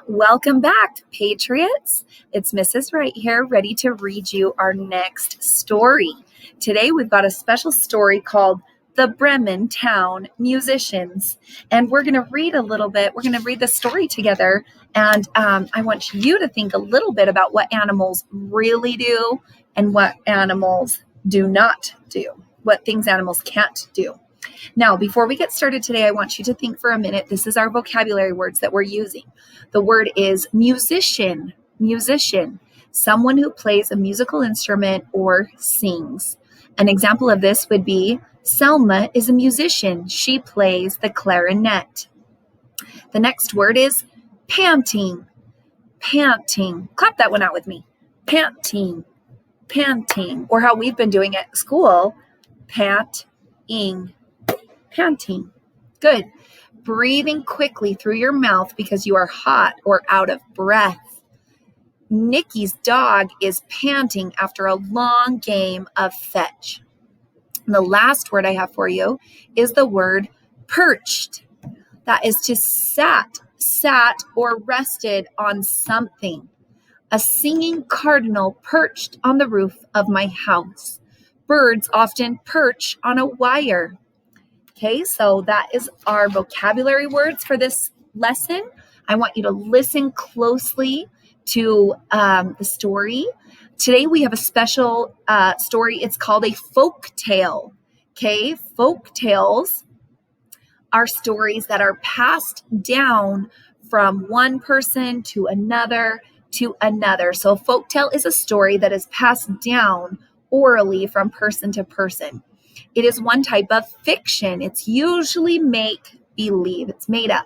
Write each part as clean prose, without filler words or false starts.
Welcome back, Patriots. It's Mrs. Wright here, ready to read you our next story. Today we've got a special story called The Bremen Town Musicians. And we're going to read a little bit. We're going to read the story together. And I want you to think a little bit about what animals really do and what animals do not do, what things animals can't do. Now, before we get started today, I want you to think for a minute. This is our vocabulary words that we're using. The word is musician, someone who plays a musical instrument or sings. An example of this would be Selma is a musician. She plays the clarinet. The next word is panting. Clap that one out with me. Panting. Or how we've been doing at school, panting. Good. Breathing quickly through your mouth because you are hot or out of breath. Nikki's dog is panting after a long game of fetch. And the last word I have for you is the word perched. That is to sat or rested on something. A singing cardinal perched on the roof of my house. Birds often perch on a wire. Okay, so that is our vocabulary words for this lesson. I want you to listen closely to the story. Today we have a special story. It's called a folk tale. Okay, folk tales are stories that are passed down from one person to another. So a folk tale is a story that is passed down orally from person to person. It is one type of fiction. It's usually make-believe. It's made up.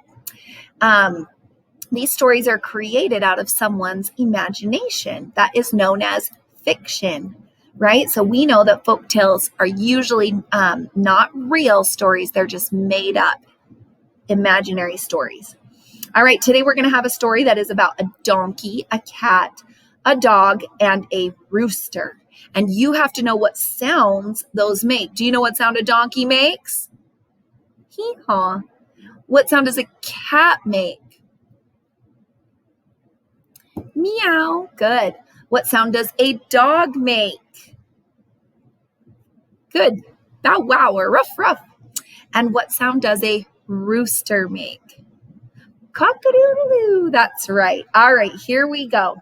These stories are created out of someone's imagination. That is known as fiction, right? So we know that folk tales are usually not real stories. They're just made up imaginary stories. All right, today we're going to have a story that is about a donkey, a cat, a dog, and a rooster. And you have to know what sounds those make. Do you know what sound a donkey makes? Hee-haw. What sound does a cat make? Meow. Good. What sound does a dog make? Good. Bow wow or ruff. And what sound does a rooster make? Cock-a-doodle-doo. That's right. All right, here we go.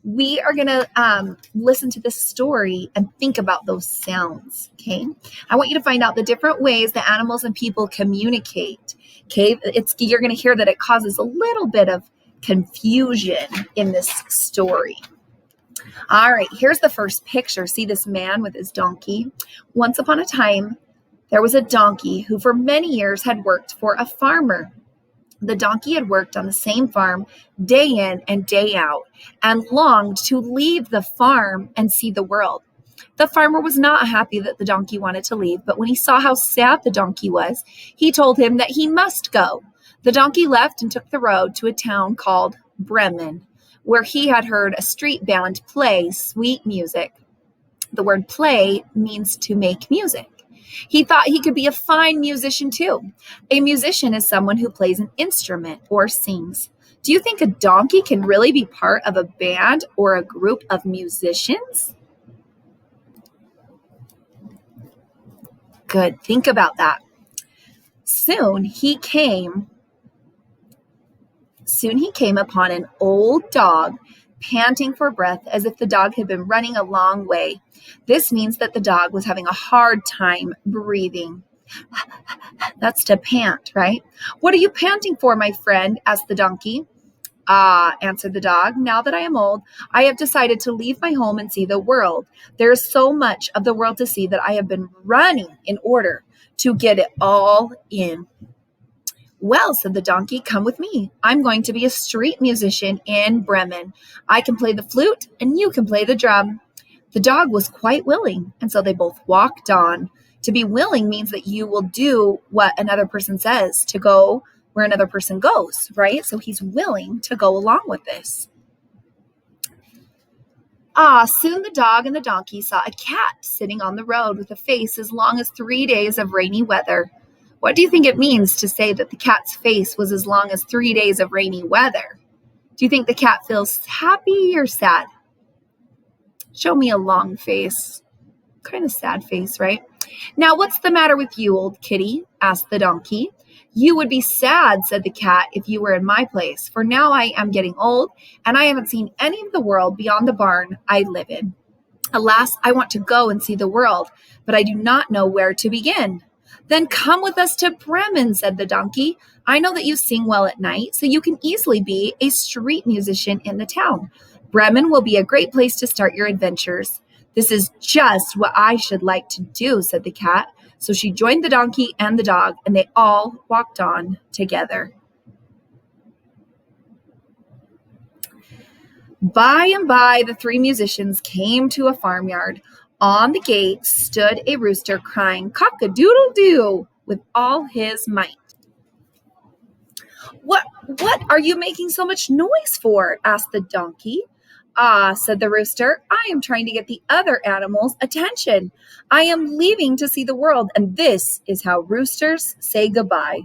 We are going to listen to this story and think about those sounds, okay? I want you to find out the different ways that animals and people communicate, okay? You're going to hear that it causes a little bit of confusion in this story. All right, here's the first picture. See this man with his donkey? Once upon a time, there was a donkey who for many years had worked for a farmer. The donkey had worked on the same farm day in and day out and longed to leave the farm and see the world. The farmer was not happy that the donkey wanted to leave, but when he saw how sad the donkey was, he told him that he must go. The donkey left and took the road to a town called Bremen, where he had heard a street band play sweet music. The word play means to make music. He thought he could be a fine musician too. A musician is someone who plays an instrument or sings. Do you think a donkey can really be part of a band or a group of musicians? Good. Think about that. Soon he came upon an old dog panting for breath as if the dog had been running a long way. This means that the dog was having a hard time breathing. That's to pant, right? What are you panting for, my friend? Asked the donkey. Ah, answered the dog, now that I am old, I have decided to leave my home and see the world. There is so much of the world to see that I have been running in order to get it all in. Well, said the donkey, come with me. I'm going to be a street musician in Bremen. I can play the flute and you can play the drum. The dog was quite willing, and so they both walked on. To be willing means that you will do what another person says, to go where another person goes, right? So he's willing to go along with this. Soon the dog and the donkey saw a cat sitting on the road with a face as long as 3 days of rainy weather. What do you think it means to say that the cat's face was as long as 3 days of rainy weather? Do you think the cat feels happy or sad? Show me a long face. Kind of sad face, right? Now, what's the matter with you, old kitty? Asked the donkey. You would be sad, said the cat, if you were in my place, for now I am getting old, and I haven't seen any of the world beyond the barn I live in. Alas, I want to go and see the world, but I do not know where to begin. Then come with us to Bremen, said the donkey. I know that you sing well at night, so you can easily be a street musician in the town. Bremen will be a great place to start your adventures. This is just what I should like to do, said the cat. So she joined the donkey and the dog, and they all walked on together. By and by, the three musicians came to a farmyard. On the gate stood a rooster crying cock-a-doodle-doo with all his might. What are you making so much noise for? Asked the donkey. Ah, said the rooster, I am trying to get the other animals' attention. I am leaving to see the world, and this is how roosters say goodbye.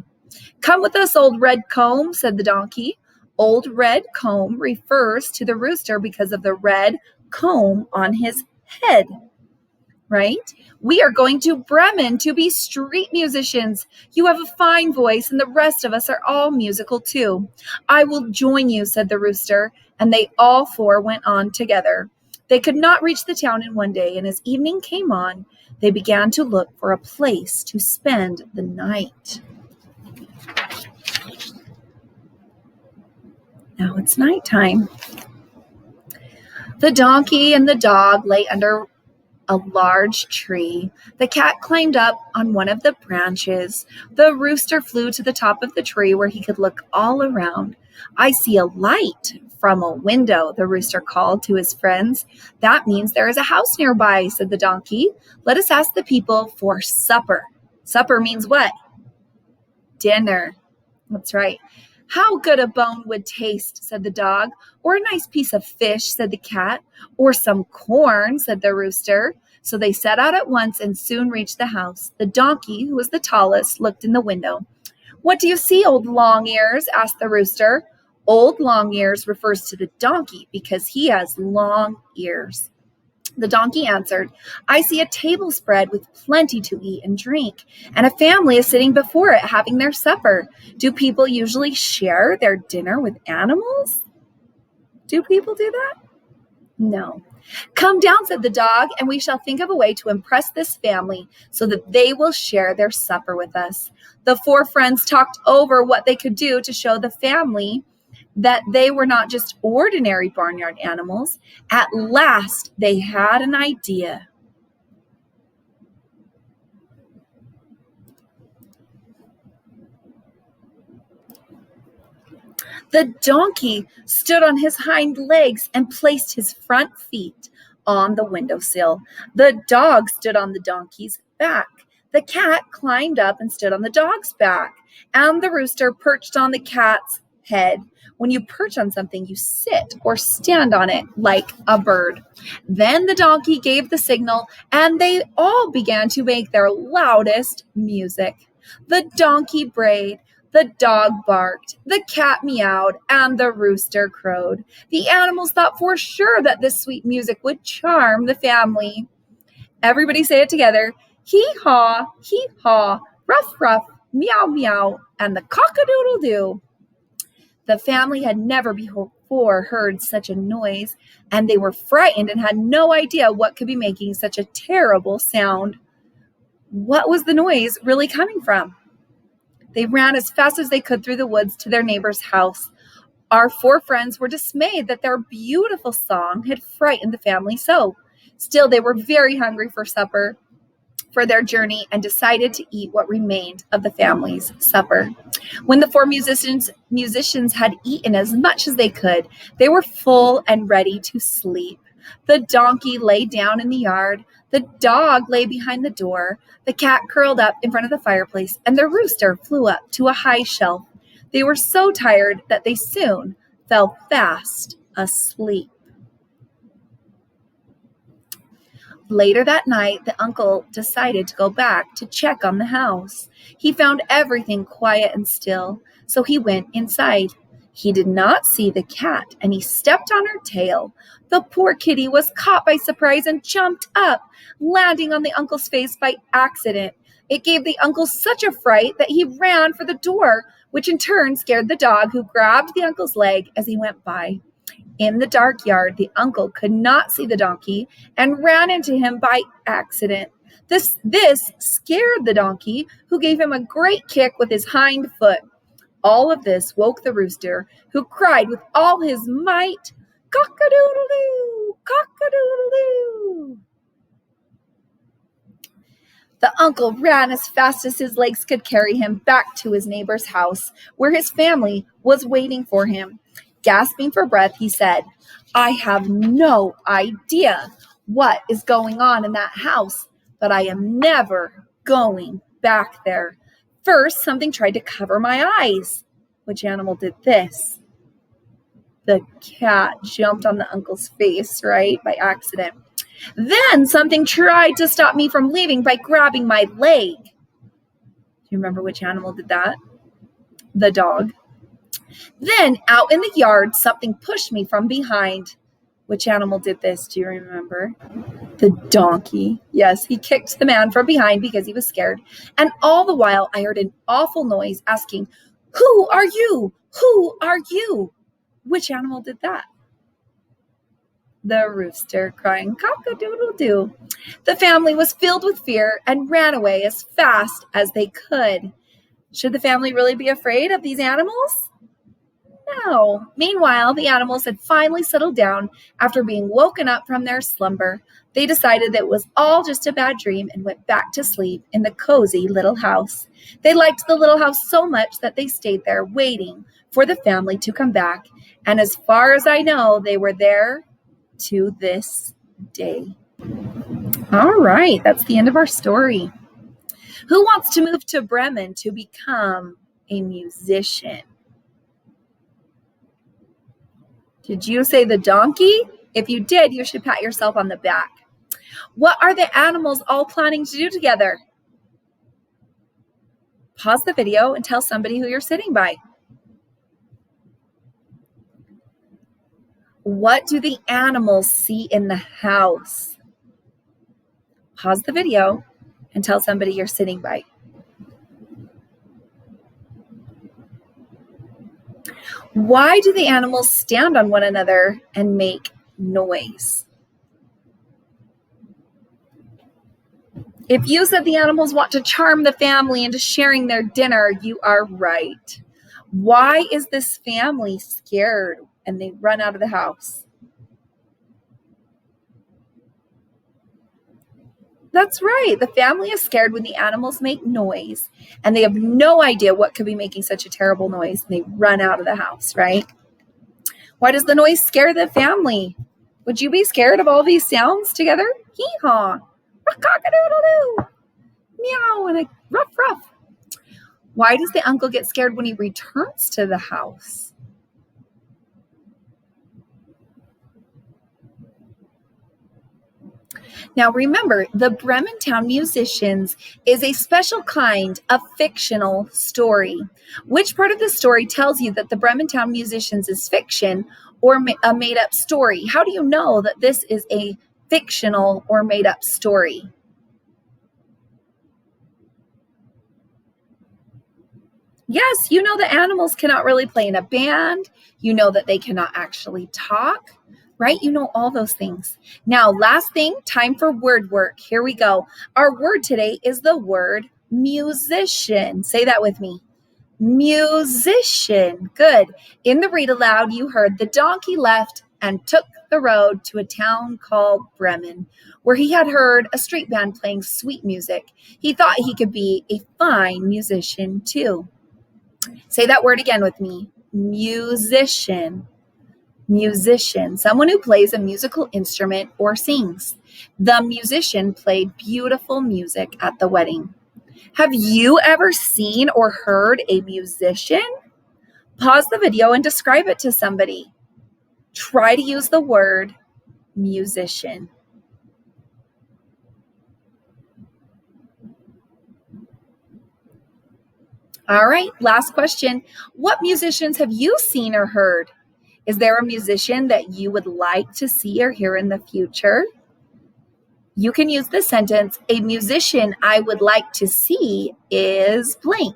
Come with us, old red comb, said the donkey. Old red comb refers to the rooster because of the red comb on his head, right? We are going to Bremen to be street musicians. You have a fine voice, and the rest of us are all musical too. I will join you, said the rooster, and they all four went on together. They could not reach the town in one day, and as evening came on, they began to look for a place to spend the night. Now it's nighttime. The donkey and the dog lay under a large tree. The cat climbed up on one of the branches. The rooster flew to the top of the tree where he could look all around. I see a light from a window, the rooster called to his friends. That means there is a house nearby, said the donkey. Let us ask the people for supper. Supper means what? Dinner. That's right. How good a bone would taste, said the dog. Or a nice piece of fish, said the cat. Or some corn, said the rooster. So they set out at once and soon reached the house. The donkey, who was the tallest, looked in the window. What do you see, old long ears? Asked the rooster. Old long ears refers to the donkey because he has long ears. The donkey answered, I see a table spread with plenty to eat and drink, and a family is sitting before it having their supper. Do people usually share their dinner with animals? Do people do that? No. Come down, said the dog, and we shall think of a way to impress this family so that they will share their supper with us. The four friends talked over what they could do to show the family that they were not just ordinary barnyard animals. At last, they had an idea. The donkey stood on his hind legs and placed his front feet on the windowsill. The dog stood on the donkey's back. The cat climbed up and stood on the dog's back, and the rooster perched on the cat's head. When you perch on something, you sit or stand on it like a bird. Then the donkey gave the signal, and they all began to make their loudest music. The donkey brayed, the dog barked, the cat meowed, and the rooster crowed. The animals thought for sure that this sweet music would charm the family. Everybody say it together. Hee-haw, ruff, ruff, meow, meow, and the cock-a-doodle-doo. The family had never before heard such a noise, and they were frightened and had no idea what could be making such a terrible sound. What was the noise really coming from? They ran as fast as they could through the woods to their neighbor's house. Our four friends were dismayed that their beautiful song had frightened the family so. Still, they were very hungry for supper for their journey and decided to eat what remained of the family's supper. When the four musicians had eaten as much as they could, they were full and ready to sleep. The donkey lay down in the yard, the dog lay behind the door, the cat curled up in front of the fireplace, and the rooster flew up to a high shelf. They were so tired that they soon fell fast asleep. Later that night, the uncle decided to go back to check on the house. He found everything quiet and still, so he went inside. He did not see the cat, and he stepped on her tail. The poor kitty was caught by surprise and jumped up, landing on the uncle's face by accident. It gave the uncle such a fright that he ran for the door, which in turn scared the dog, who grabbed the uncle's leg as he went by. In the dark yard, the uncle could not see the donkey and ran into him by accident. This scared the donkey, who gave him a great kick with his hind foot. All of this woke the rooster, who cried with all his might, "Cock-a-doodle-doo! Cock-a-doodle-doo!" The uncle ran as fast as his legs could carry him back to his neighbor's house, where his family was waiting for him. Gasping for breath, he said, "I have no idea what is going on in that house, but I am never going back there. First, something tried to cover my eyes." Which animal did this? The cat jumped on the uncle's face, right, by accident. Then something tried to stop me from leaving by grabbing my leg. Do you remember which animal did that? The dog. Then out in the yard, something pushed me from behind. Which animal did this? Do you remember? The donkey. Yes, he kicked the man from behind because he was scared. And all the while, I heard an awful noise asking, "Who are you? Who are you?" Which animal did that? The rooster, crying, "Cock-a-doodle-doo." The family was filled with fear and ran away as fast as they could. Should the family really be afraid of these animals? No. Meanwhile, the animals had finally settled down after being woken up from their slumber. They decided that it was all just a bad dream and went back to sleep in the cozy little house. They liked the little house so much that they stayed there waiting for the family to come back. And as far as I know, they were there to this day. All right, that's the end of our story. Who wants to move to Bremen to become a musician? Did you say the donkey? If you did, you should pat yourself on the back. What are the animals all planning to do together? Pause the video and tell somebody who you're sitting by. What do the animals see in the house? Pause the video and tell somebody you're sitting by. Why do the animals stand on one another and make noise? If you said the animals want to charm the family into sharing their dinner, you are right. Why is this family scared and they run out of the house? That's right. The family is scared when the animals make noise and they have no idea what could be making such a terrible noise. And they run out of the house, right? Why does the noise scare the family? Would you be scared of all these sounds together? Hee-haw, cock-a-doodle-doo, meow, and a ruff, ruff. Why does the uncle get scared when he returns to the house? Now remember, the Bremen Town Musicians is a special kind of fictional story. Which part of the story tells you that the Bremen Town Musicians is fiction or a made-up story? How do you know that this is a fictional or made-up story? Yes, you know the animals cannot really play in a band. You know that they cannot actually talk, right? You know all those things. Now, last thing, time for word work. Here we go. Our word today is the word musician. Say that with me. Musician. Good. In the read aloud, you heard the donkey left and took the road to a town called Bremen, where he had heard a street band playing sweet music. He thought he could be a fine musician too. Say that word again with me. Musician. Musician, someone who plays a musical instrument or sings. The musician played beautiful music at the wedding. Have you ever seen or heard a musician? Pause the video and describe it to somebody. Try to use the word musician. All right, last question. What musicians have you seen or heard? Is there a musician that you would like to see or hear in the future? You can use the sentence, a musician I would like to see is blank.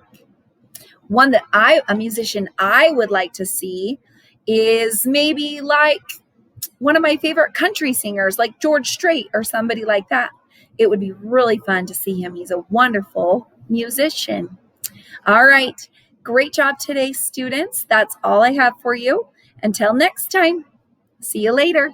A musician I would like to see is maybe like one of my favorite country singers, like George Strait or somebody like that. It would be really fun to see him. He's a wonderful musician. All right. Great job today, students. That's all I have for you. Until next time, see you later.